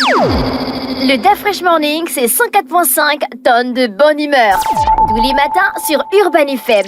Le DAF Fresh Morning, c'est 104.5 tonnes de bonne humeur. Tous les matins sur Urban FM.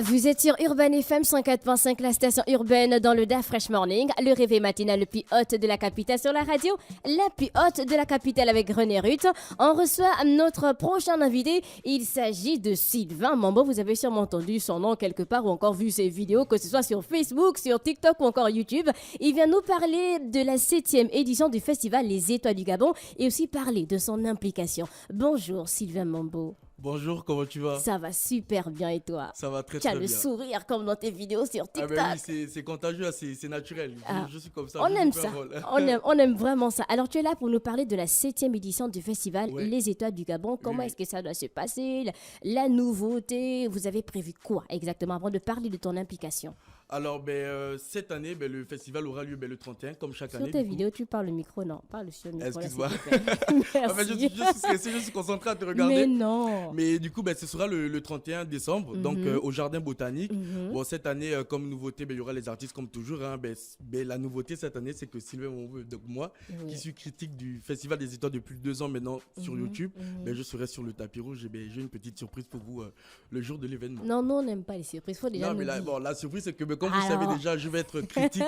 Vous êtes sur Urban FM 104.5, la station urbaine dans le DAF Fresh Morning, le réveil matinal le plus hot de la capitale sur la radio, la plus haute de la capitale avec René Ruth. On reçoit notre prochain invité, il s'agit de Sylvain Mambo. Vous avez sûrement entendu son nom quelque part ou encore vu ses vidéos, que ce soit sur Facebook, sur TikTok ou encore YouTube. Il vient nous parler de la 7e édition du festival Les Étoiles du Gabon et aussi parler de son implication. Bonjour Sylvain Mambo. Bonjour, comment tu vas? Ça va super bien et toi? Ça va très Tu as très le bien. sourire comme dans tes vidéos sur Ah TikTok. ben oui, c'est contagieux, c'est naturel. Je suis comme ça. On je aime joue ça, un rôle. on aime vraiment ça. Alors tu es là pour nous parler de la 7e édition du festival Ouais. Les Étoiles du Gabon. Comment Oui. est-ce que ça doit se passer? La nouveauté, vous avez prévu quoi exactement avant de parler de ton implication? Alors cette année, le festival aura lieu le 31, comme chaque Sur année. tes du coup. vidéos, tu parles le micro, non? Parle sur le micro. là, Excuse-moi. s'il te plaît. En fait, je Merci. suis stressé, je suis concentré à te regarder. Mais non. Mais du coup, ce sera le 31 décembre, donc au Jardin Botanique. Mhm. Bon, cette année, comme nouveauté, il y aura les artistes comme toujours. Hein. La nouveauté cette année, c'est que Sylvain Mambo, donc moi, Oui. qui suis critique du Festival des Étoiles depuis 2 ans maintenant sur YouTube, je serai sur le tapis rouge. Et j'ai une petite surprise pour vous le jour de l'événement. Non, non, on n'aime pas les surprises. Faut déjà Non, nous mais dire. la surprise, c'est que comme vous savez Alors. déjà, je vais être critique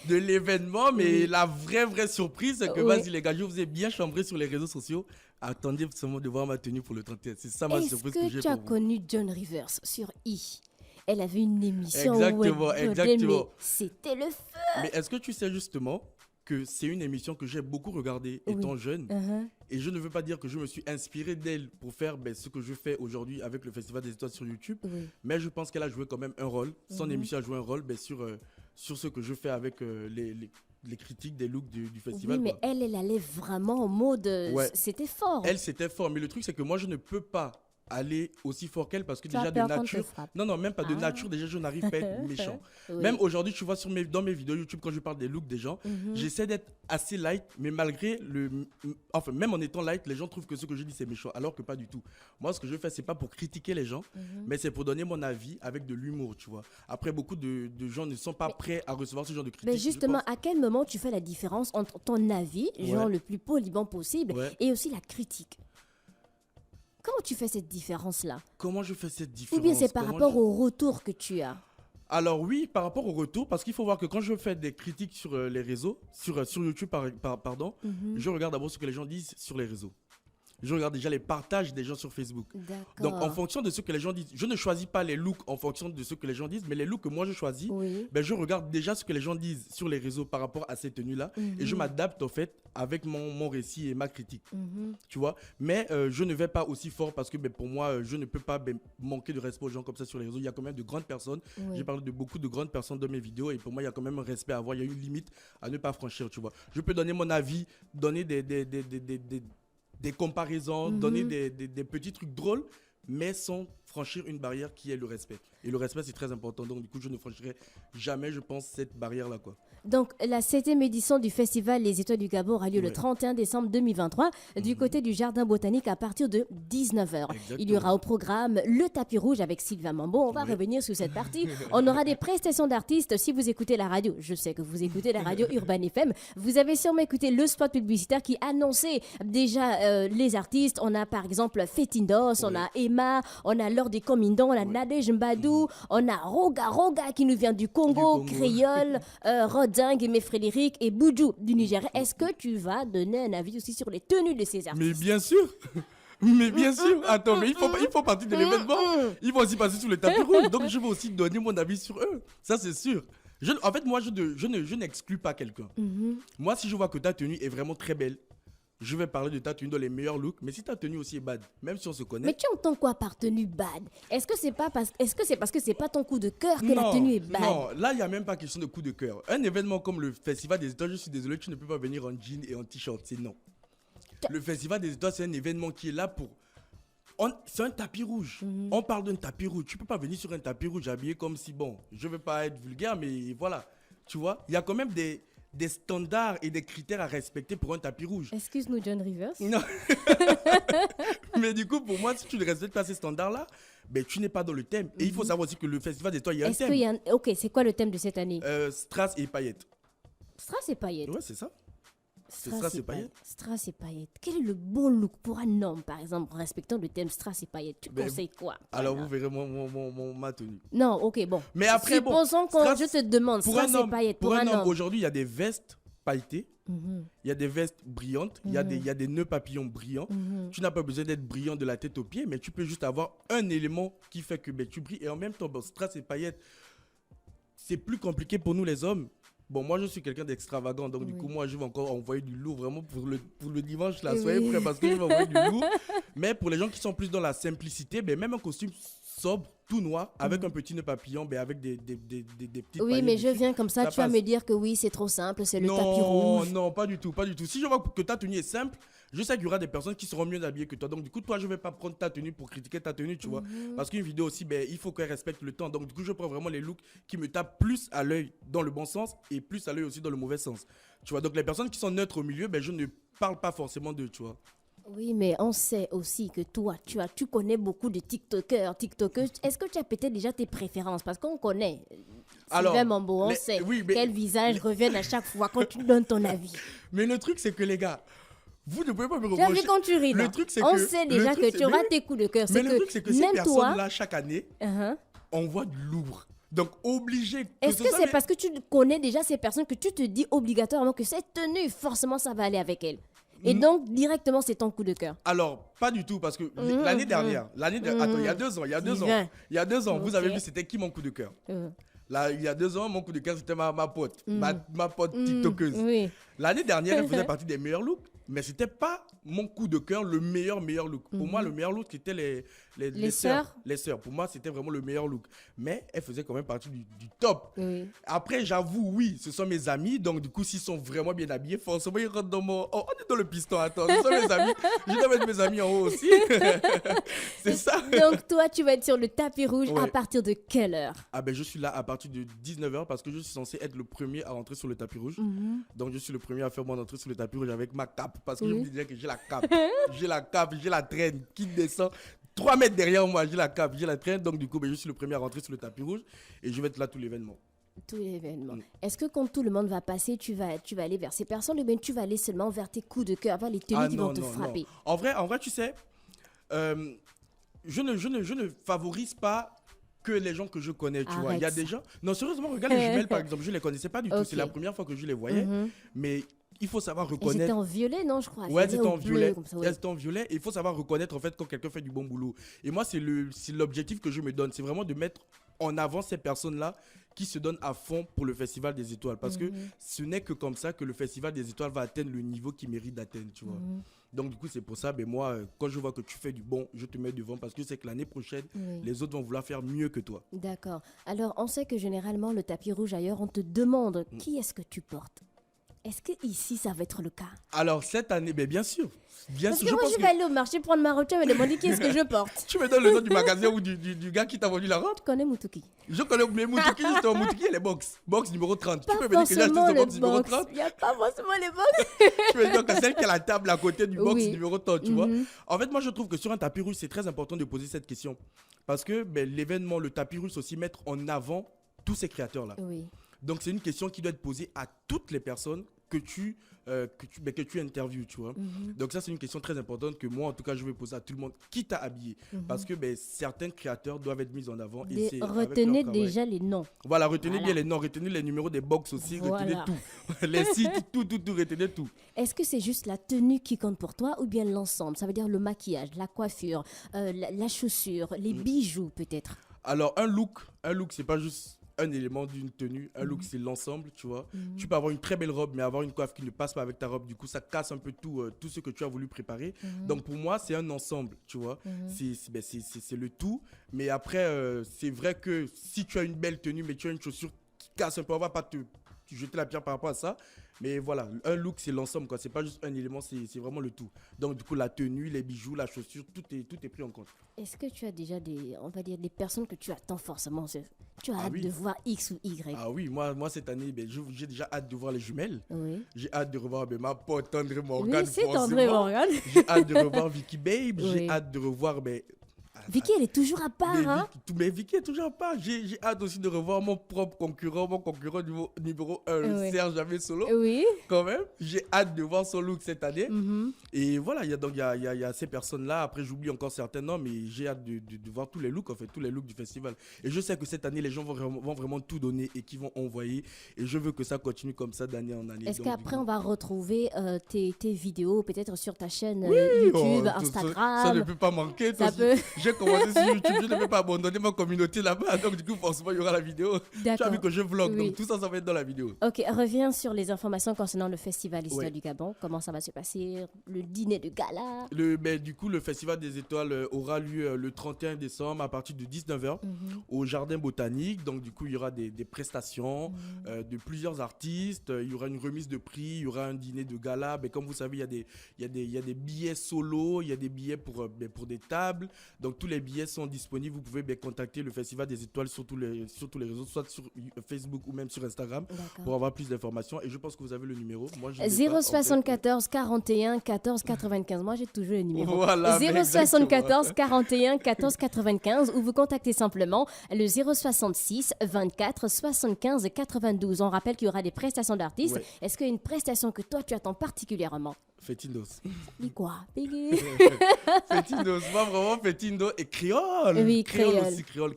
de l'événement, mais Oui. la vraie surprise, c'est que Oui. vas-y les gars, je vous ai bien chambré sur les réseaux sociaux. Attendez seulement de voir ma tenue pour le 31. C'est ça ma Est-ce surprise que que j'ai tu as pour vous. connu John Rivers sur I? Elle avait une émission Exactement, où elle exactement. mais c'était le feu. Mais est-ce que tu sais justement que c'est une émission que j'ai beaucoup regardée étant Oui. jeune Uh-huh. et je ne veux pas dire que je me suis inspiré d'elle pour faire ce que je fais aujourd'hui avec le Festival des Étoiles sur YouTube, Oui. mais je pense qu'elle a joué quand même un rôle. Son émission a joué un rôle sur ce que je fais avec les critiques des looks du festival. Oui, mais quoi. elle allait vraiment en mode. Ouais. C'était fort. Elle, c'était fort. Mais le truc, c'est que moi, je ne peux pas aller aussi fort qu'elle parce que Tu as déjà de peur qu'on te nature. frappe. Non, même pas de Ah. nature. Déjà, je n'arrive pas à être méchant. Oui. Même aujourd'hui, tu vois, dans mes vidéos YouTube, quand je parle des looks des gens, j'essaie d'être assez light, mais malgré Enfin, même en étant light, les gens trouvent que ce que je dis, c'est méchant, alors que pas du tout. Moi, ce que je fais, c'est pas pour critiquer les gens, mais c'est pour donner mon avis avec de l'humour, tu vois. Après, beaucoup de gens ne sont pas prêts à recevoir ce genre de critiques. Mais je justement, pense. à quel moment tu fais la différence entre ton avis, genre Ouais. le plus poliment possible, Ouais. et aussi la critique? Comment tu fais cette différence-là? Comment je fais cette Ou différence? bien c'est par Comment rapport je- au retour que tu as? Alors oui, par rapport au retour, parce qu'il faut voir que quand je fais des critiques sur les réseaux, sur YouTube, pardon, je regarde d'abord ce que les gens disent sur les réseaux. Je regarde déjà les partages des gens sur Facebook. Donc en D'accord. fonction de ce que les gens disent, je ne choisis pas les looks en fonction de ce que les gens disent, mais les looks que moi je choisis, Oui. je regarde déjà ce que les gens disent sur les réseaux par rapport à ces tenues-là et je m'adapte en fait avec mon récit et ma critique. Tu vois, mais je ne vais pas aussi fort parce que pour moi, je ne peux pas manquer de respect aux gens comme ça sur les réseaux. Il y a quand même de grandes personnes. Oui. J'ai parlé de beaucoup de grandes personnes dans mes vidéos et pour moi, il y a quand même un respect à avoir. Il y a une limite à ne pas franchir, tu vois. Je peux donner mon avis, donner des comparaisons, donner des petits trucs drôles, mais sans franchir une barrière qui est le respect. Et le respect, c'est très important. Donc, du coup, je ne franchirai jamais, je pense, cette barrière-là, quoi. Donc, la 7e édition du festival Les Étoiles du Gabon aura lieu le Ouais. 31 décembre 2023 du côté du Jardin Botanique à partir de 19h. Exactement. Il y aura au programme le tapis rouge avec Sylvain Mambo. On va Ouais. revenir sur cette partie. On aura des prestations d'artistes. Si vous écoutez la radio, je sais que vous écoutez la radio Urban FM, vous avez sûrement écouté le spot publicitaire qui annonçait déjà les artistes. On a par exemple Fetindos, on a Emma, on a Lord Comindo, on a Nadej Mbadou, on a Roga qui nous vient du Congo, Du Congo. Créole, Roding, Aimé Frédéric et Boudjou du Nigeria. Est-ce que tu vas donner un avis aussi sur les tenues de ces artistes? Mais bien sûr. Mais bien sûr. Attends, mais il faut partir de l'événement. Ils vont aussi passer sur le tapis rouge. Donc, je vais aussi donner mon avis sur eux. Ça, c'est sûr. En fait, moi, je n'exclus pas quelqu'un. Moi, si je vois que ta tenue est vraiment très belle, je vais parler de ta tenue dans les meilleurs looks. Mais si ta tenue aussi est bad, même si on se connaît. Mais tu entends quoi par tenue bad? Est-ce que c'est parce que c'est pas ton coup de cœur que la tenue est bad? Non, là, il n'y a même pas question de coup de cœur. Un événement comme le Festival des Étoiles, je suis désolé, tu ne peux pas venir en jean et en t-shirt. C'est non. Le Festival des Étoiles, c'est un événement qui est là pour... C'est un tapis rouge. On parle d'un tapis rouge. Tu peux pas venir sur un tapis rouge habillé comme si, bon, je veux pas être vulgaire, mais voilà. Tu vois, il y a quand même des standards et des critères à respecter pour un tapis rouge. Excuse-nous, John Rivers. Non. Mais du coup, pour moi, si tu ne respectes pas ces standards-là, tu n'es pas dans le thème. Et il faut savoir aussi que le Festival des Étoiles, il y a un Est-ce thème. qu'il y a un... Ok, c'est quoi le thème de cette année? Strass et paillettes. Strass et paillettes. Ouais, c'est ça. Strass et paillettes. Strass et paillettes. Quel est le bon look pour un homme, par exemple, respectant le thème strass et paillettes? Tu conseilles quoi? Alors, vous verrez ma tenue. Non, ok, bon. Mais après, bon. Supposons quand je te demande pour strass un homme, et paillettes pour un homme, aujourd'hui, il y a des vestes pailletées. Mhm. Il y a des vestes brillantes, il y a des nœuds papillons brillants. Tu n'as pas besoin d'être brillant de la tête aux pieds, mais tu peux juste avoir un élément qui fait que tu brilles. Et en même temps, strass et paillettes, c'est plus compliqué pour nous les hommes. Bon, moi, je suis quelqu'un d'extravagant, donc du coup, moi, je vais encore envoyer du lourd vraiment pour le dimanche, là. Soyez prêts parce que je vais envoyer du lourd. Mais pour les gens qui sont plus dans la simplicité, même un costume sobre, tout noir, avec un petit nœud papillon, avec des petites Oui, mais je viens comme ça, tu vas me dire que oui, c'est trop simple, c'est le tapis rouge. Non, pas du tout, pas du tout. Si je vois que ta tenue est simple, je sais qu'il y aura des personnes qui seront mieux habillées que toi. Donc, du coup, toi, je ne vais pas prendre ta tenue pour critiquer ta tenue, tu vois. Parce qu'une vidéo aussi, il faut qu'elle respecte le temps. Donc, du coup, je prends vraiment les looks qui me tapent plus à l'œil dans le bon sens et plus à l'œil aussi dans le mauvais sens. Tu vois, donc les personnes qui sont neutres au milieu, je ne parle pas forcément d'eux, tu vois. Oui, mais on sait aussi que toi, tu connais beaucoup de TikTokers. Est-ce que tu as peut-être déjà tes préférences? Parce qu'on connaît. Alors, Sylvain Mambo, on sait quel visage reviennent à chaque fois quand tu donnes ton avis. Mais le truc, c'est que les gars, vous ne pouvez pas me Tu as reprocher. vu quand tu ris là? Le truc, c'est on que, sait déjà que tu auras tes coups de cœur. Mais le truc, c'est que ces même toi, personnes-là, chaque année, on voit du lourd. Donc, obligé. Est-ce que c'est parce que tu connais déjà ces personnes que tu te dis obligatoirement que cette tenue, forcément, ça va aller avec elle? Et donc, directement, c'est ton coup de cœur. Alors, pas du tout, parce que l'année dernière, attends, il y a 2 ans, il y a 2 ans, vous avez vu, c'était qui mon coup de cœur? Là, il y a 2 ans, mon coup de cœur, c'était ma pote, ma pote TikTokeuse. Oui. L'année dernière, elle faisait partie des meilleurs looks, mais c'était pas mon coup de cœur, le meilleur look. Pour moi, le meilleur look, c'était les sœurs. Les sœurs, pour moi, c'était vraiment le meilleur look. Mais elle faisait quand même partie du top. Oui. Après, j'avoue, oui, ce sont mes amis, donc du coup, s'ils sont vraiment bien habillés, forcément, ils rentrent dans mon... Oh, on est dans le piston, attends, ce sont mes amis. Je dois mettre mes amis en haut aussi. C'est ça. Donc, toi, tu vas être sur le tapis rouge à partir de quelle heure? Je suis là à partir de 19h parce que je suis censé être le premier à rentrer sur le tapis rouge. Donc, je suis le premier à faire mon entrée sur le tapis rouge avec ma cape parce que je me disais que j'ai la cape. J'ai la traîne qui descend 3 mètres derrière moi. J'ai la cape, j'ai la traîne. Donc, du coup, je suis le premier à rentrer sur le tapis rouge et je vais être là tout l'événement. Tout l'événement. Est-ce que quand tout le monde va passer, tu vas aller vers ces personnes ou bien tu vas aller seulement vers tes coups de cœur, vers les tenues qui vont te frapper? En vrai, tu sais, je ne favorise pas que les gens que je connais, tu vois. Il y a des gens... Non, sérieusement, regarde les jumelles, par exemple. Je ne les connaissais pas du tout. C'est la première fois que je les voyais. Mais il faut savoir reconnaître... C'était en violet, non, je crois. Ouais, c'était en violet. C'était en violet. Et il faut savoir reconnaître, en fait, quand quelqu'un fait du bon boulot. Et moi, c'est l'objectif que je me donne. C'est vraiment de mettre en avant ces personnes-là qui se donnent à fond pour le Festival des Étoiles. Parce que ce n'est que comme ça que le Festival des Étoiles va atteindre le niveau qu'il mérite d'atteindre, tu vois. Donc, du coup, c'est pour ça, moi, quand je vois que tu fais du bon, je te mets devant parce que c'est que l'année prochaine, les autres vont vouloir faire mieux que toi. D'accord. Alors, on sait que généralement, le tapis rouge ailleurs, on te demande qui est-ce que tu portes. Est-ce que ici ça va être le cas? Alors, cette année, bien sûr. Parce que moi, je vais aller au marché prendre ma robe, tu vas me demander qui est-ce que je porte. Tu me donnes le nom du magasin ou du gars qui t'a vendu la robe? Tu connais Moutouki? Je connais Moutouki, justement. Moutouki, elle est box. Box numéro 30. Pas tu peux me dire que j'ai acheté ce box numéro 30? Il n'y a pas forcément les box. Tu veux dire que celle qui a la table à côté du box numéro 30, tu vois? En fait, moi, je trouve que sur un tapis rouge, c'est très important de poser cette question. Parce que l'événement, le tapis rouge, c'est aussi mettre en avant tous ces créateurs-là. Oui. Donc, c'est une question qui doit être posée à toutes les personnes que tu interviews, tu vois. Donc ça, c'est une question très importante que moi, en tout cas, je vais poser à tout le monde qui t'a habillé. Parce que certains créateurs doivent être mis en avant. Retenez déjà les noms. Voilà, retenez bien les noms, retenez les numéros des box aussi, retenez tout. Les sites, tout, retenez tout. Est-ce que c'est juste la tenue qui compte pour toi ou bien l'ensemble? Ça veut dire le maquillage, la coiffure, la chaussure, les bijoux peut-être? Alors, un look, c'est pas juste un élément d'une tenue. Un look, c'est l'ensemble, tu vois. Tu peux avoir une très belle robe, mais avoir une coiffe qui ne passe pas avec ta robe. Du coup, ça casse un peu tout ce que tu as voulu préparer. Donc, pour moi, c'est un ensemble, tu vois. C'est le tout. Mais après, c'est vrai que si tu as une belle tenue, mais tu as une chaussure qui casse un peu, on va pas te jeter la pierre par rapport à ça. Mais voilà, un look, c'est l'ensemble, quoi. C'est pas juste un élément, c'est vraiment le tout. Donc, du coup, la tenue, les bijoux, la chaussure, tout est pris en compte. Est-ce que tu as déjà des personnes que tu attends forcément? Tu as hâte de voir X ou Y? Ah oui, moi cette année, j'ai déjà hâte de voir les jumelles. Oui. J'ai hâte de revoir ma pote André Morgan. Oui, c'est André Morgan. J'ai hâte de revoir Vicky Babe. J'ai hâte de revoir Vicky, elle est toujours à part, hein? Mais Vicky est toujours à part. J'ai hâte aussi de revoir mon propre concurrent, numéro 1, Oui. Serge Jamais Solo. Oui. Quand même, j'ai hâte de voir son look cette année. Mhm. Et voilà, il y a ces personnes-là. Après, j'oublie encore certains noms, mais j'ai hâte de voir tous les looks, en fait, tous les looks du festival. Et je sais que cette année, les gens vont vraiment tout donner et qu'ils vont envoyer. Et je veux que ça continue comme ça d'année en année. Est-ce Donc, qu'après, du coup, on va retrouver tes vidéos, peut-être sur ta chaîne oui, YouTube, oh, Instagram? ça ne peut pas manquer. Ça peut. J'ai commencé sur YouTube, je ne peux pas abandonner ma communauté là-bas. Donc, du coup, forcément, il y aura la vidéo. Tu as D'accord. vu que je vlog, Oui. donc tout ça, ça va être dans la vidéo. Ok, reviens sur les informations concernant le festival Histoire Ouais. du Gabon. Comment ça va se passer? Le dîner de gala? Du coup, le Festival des Étoiles aura lieu le 31 décembre à partir de 19h au Jardin Botanique. Donc, du coup, il y aura des prestations de plusieurs artistes. Il y aura une remise de prix, il y aura un dîner de gala. Ben, comme vous savez, il y a des billets solo, il y a des billets pour des tables. Donc, tous les billets sont disponibles. Vous pouvez contacter le Festival des Étoiles sur tous les réseaux, soit sur Facebook ou même sur Instagram D'accord. pour avoir plus d'informations. Et je pense que vous avez le numéro. Moi, je l'ai pas, en fait. 074 41 14 95. Moi, j'ai toujours le numéro. Voilà, mais 074 41 14 95 ou vous contactez simplement le 066 24 75 92. On rappelle qu'il y aura des prestations d'artistes. Ouais. Est-ce qu'il y a une prestation que toi, tu attends particulièrement? Fetinos. Dis quoi? Piggy. Fetinos, moi vraiment Fetinos et créole. Oui, créole. aussi, créole.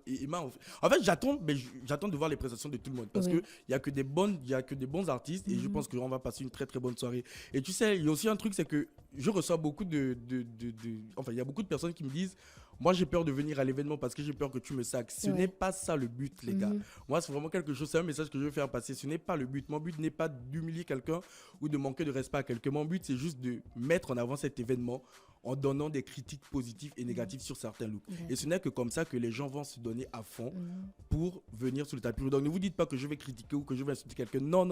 Et en fait, j'attends de voir les prestations de tout le monde parce Oui. que il y a que des bons artistes et je pense qu'on va passer une très très bonne soirée. Et tu sais, il y a aussi un truc, c'est que je reçois beaucoup enfin, il y a beaucoup de personnes qui me disent, moi j'ai peur de venir à l'événement parce que j'ai peur que tu me sacs. Ce Ouais. n'est pas ça le but, les gars. Moi, c'est vraiment quelque chose, c'est un message que je veux faire passer. Ce n'est pas le but. Mon but n'est pas d'humilier quelqu'un ou de manquer de respect à quelqu'un. Mon but, c'est juste de mettre en avant cet événement en donnant des critiques positives et négatives sur certains looks. D'accord. Et ce n'est que comme ça que les gens vont se donner à fond pour venir sur le tapis rouge. Donc ne vous dites pas que je vais critiquer ou que je vais insulter quelqu'un. Non.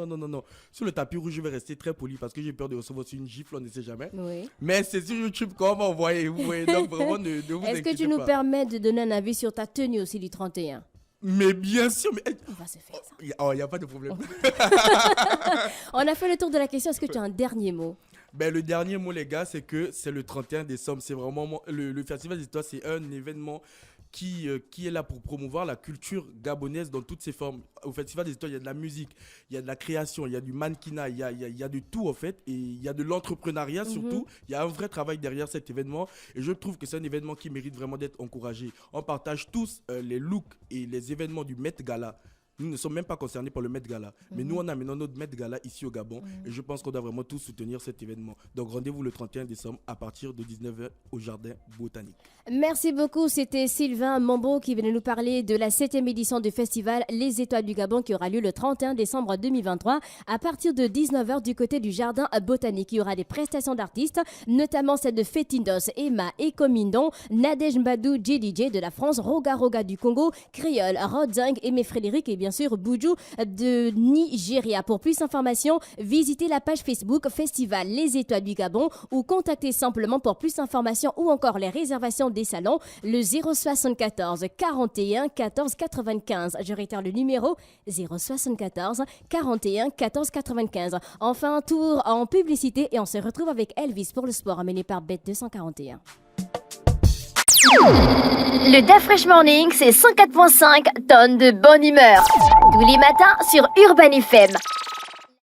Sur le tapis rouge, je vais rester très poli parce que j'ai peur de recevoir aussi une gifle, on ne sait jamais. Oui. Mais c'est sur YouTube qu'on va envoyer. Vous voyez, donc vraiment, ne vous Est-ce que inquiétez tu nous pas. permets de donner un avis sur ta tenue aussi du 31? Mais bien sûr, mais... On va se faire ça. Il n'y a pas de problème. On a fait le tour de la question. Est-ce que tu as un dernier mot? Le dernier mot, les gars, c'est que c'est le 31 décembre. C'est vraiment le Festival des Étoiles, c'est un événement qui est là pour promouvoir la culture gabonaise dans toutes ses formes. Au Festival des Étoiles, il y a de la musique, il y a de la création, il y a du mannequinat, il y a de tout en fait. Et il y a de l'entrepreneuriat surtout. Il y a un vrai travail derrière cet événement. Et je trouve que c'est un événement qui mérite vraiment d'être encouragé. On partage tous les looks et les événements du Met Gala. Nous ne sommes même pas concernés par le Met Gala. Mais nous, on a maintenant notre Met Gala ici au Gabon. Et je pense qu'on doit vraiment tous soutenir cet événement. Donc rendez-vous le 31 décembre à partir de 19h au Jardin Botanique. Merci beaucoup. C'était Sylvain Mambo qui venait nous parler de la 7e édition du festival Les Étoiles du Gabon qui aura lieu le 31 décembre 2023 à partir de 19h du côté du Jardin Botanique. Il y aura des prestations d'artistes, notamment celles de Fetindos, Emma et Komindon, Nadej Mbadou, JDJ de la France, Roga Roga du Congo, Créole, Rodzing, Aimé Frédéric et bien sûr Boudjou de Nigeria. Pour plus d'informations, visitez la page Facebook Festival Les Étoiles du Gabon ou contactez simplement pour plus d'informations ou encore les réservations des salons le 074 41 14 95. Je réitère le numéro 074 41 14 95. Enfin, un tour en publicité et on se retrouve avec Elvis pour le sport amené par Bet 241. Le Da Fresh Morning, c'est 104.5 tonnes de bonne humeur. Tous les matins sur Urban FM.